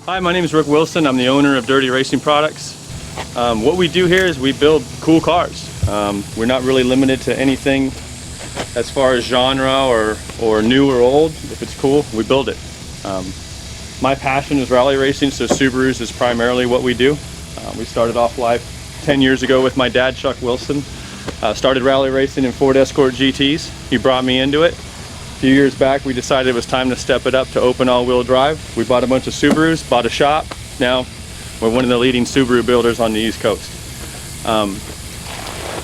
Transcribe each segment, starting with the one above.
Hi, my name is Rick Wilson. I'm the owner of Dirty Racing Products. What we do here is we build cool cars. We're not really limited to anything as far as genre or new or old. If it's cool, we build it. My passion is rally racing, so Subarus is primarily what we do. We started off life 10 years ago with my dad, Chuck Wilson. Started rally racing in Ford Escort GTs. He brought me into it. A few years back, we decided it was time to step it up to open all-wheel drive. We bought a bunch of Subarus, bought a shop. Now we're one of the leading Subaru builders on the East Coast.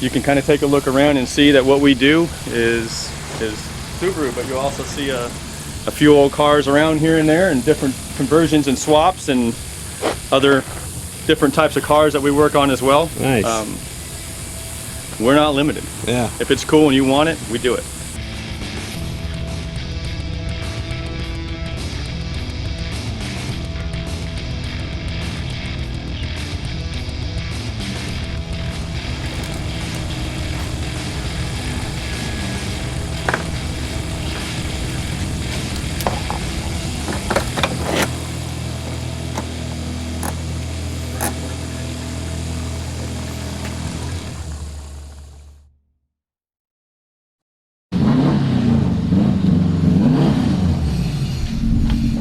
You can kind of take a look around and see that what we do is Subaru, but you'll also see a few old cars around here and there, and different conversions and swaps and other different types of cars that we work on as well. Nice. We're not limited. Yeah. If it's cool and you want it, we do it.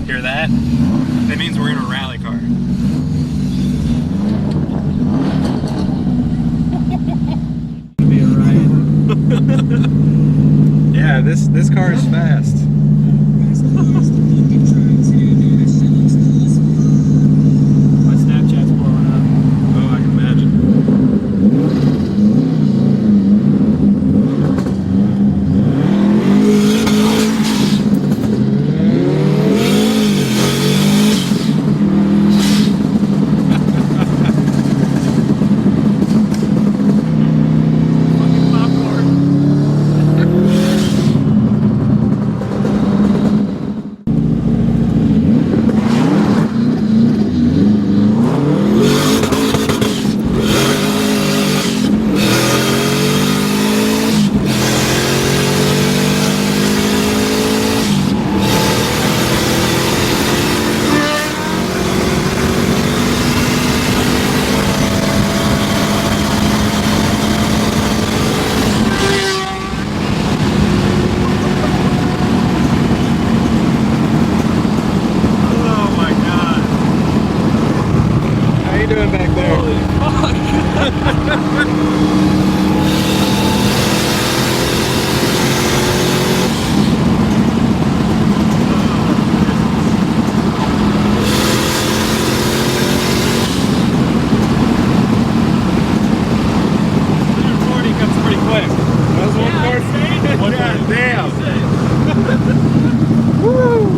Hear that? That means we're in a rally car. Be a riot. Yeah, this car is fast. My Snapchat's blowing up. Oh, I can imagine. Doing back there? Holy fuck! Comes pretty quick. That was 140. God damn! Woo!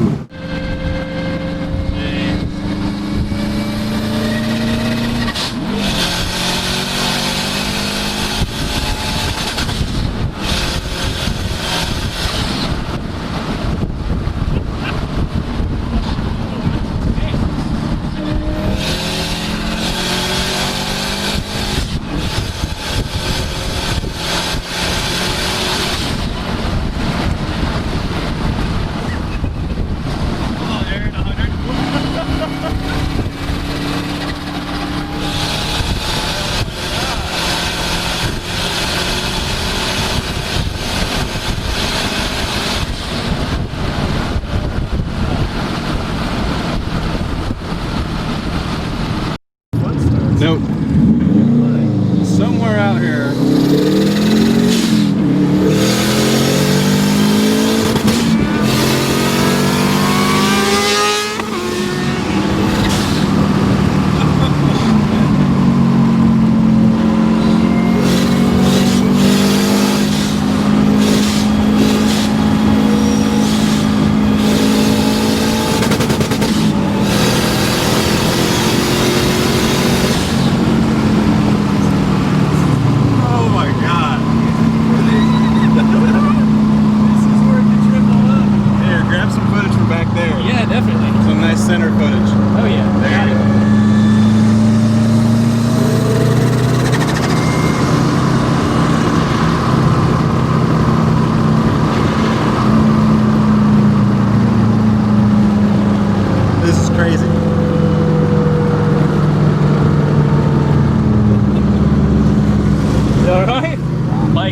Nope. Somewhere out here. Center footage. Oh yeah. There you go. This is crazy.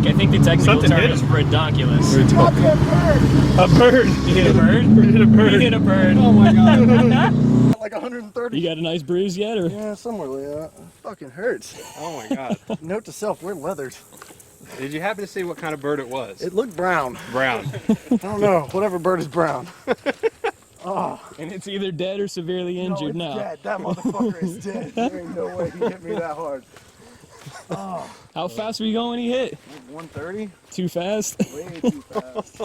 Mike, I think the technical Something term hit is him. redonkulous. A bird. You hit a bird? You hit a bird. You hit a bird. Oh my god. Like 130. You got a nice bruise yet, or? Yeah, somewhere like that. Fucking hurts. Oh my god. Note to self, we're leathered. Did you happen to see what kind of bird it was? It looked brown. Brown. I don't know. Whatever bird is brown. Oh. And it's either dead or severely No, injured it's now. dead. That motherfucker is dead. There ain't no way he hit me that hard. Oh. How fast were you going when he hit? 130? Too fast? Way too fast.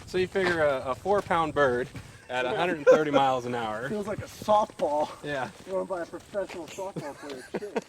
So you figure a 4-pound bird at 130 miles an hour. Feels like a softball Yeah. thrown by a professional softball player. Shit.